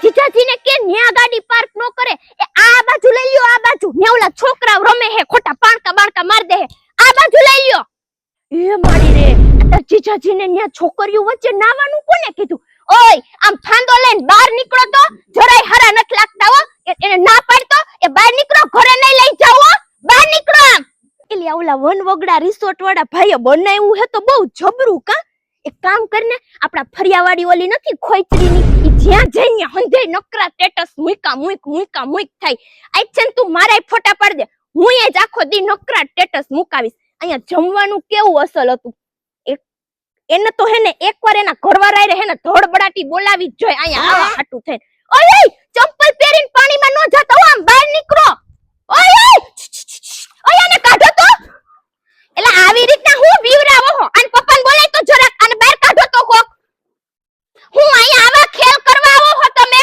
જીજાજીને કે ન્યા ગાડી પાર્ક નો કરે, એ આ બાજુ લઈ લ્યો, આ બાજુ ન્યા ઓલા છોકરાઓ રમે હે, ખોટા પાણકા બાણકા માર દે હે, આ બાજુ લઈ લ્યો. એ માડી રે, આ જીજાજીને ન્યા છોકરીઓ વચ્ચે નાવાનું કોને કીધું? ઓય આમ ફાંદો લઈને બહાર નીકળો તો જરાય હરા નથી લાગતા હો. એને ના પાડતો એ બહાર નીકળો, ઘરે નહીં લઈ જાવ હો, બહાર નીકળો. આમ એટલે ઓલા વનવગડા રિસોર્ટ વાળા ભાઈએ બનાવ્યું હે તો બહુ જબરું. કા એક કામ કરને, આપડા ફરિયાવાડી ઓલી નથી ખોઈચડીની, ઈ જ્યાં જઈને હંધે નકરા સ્ટેટસ મુઈક થાય. આજ છે ને તું મારાય ફોટા પાડ દે, હું એ જ આખો દી નકરા સ્ટેટસ મુકાવીશ. અહીંયા જમવાનું કેવું અસલ હતું. એને તો હેને એકવાર એના ઘરવાળાએ હેને ધડબડાટી બોલાવી જ જોઈએ અહીંયા આવા હાટું થઈને. ઓય ચંપલ પહેરીને પાણીમાં ન જાતા હો, આમ બહાર નીકળો. ઓય આને કાઢો તો. એટલે આવી રીતના હું બીવરાવો હો, અને પપ્પાને બોલાય તો જરાક આને બહાર કાઢો તો કોક. હું અહીંયા આવા ખેલ કરવા આવો હો તમે?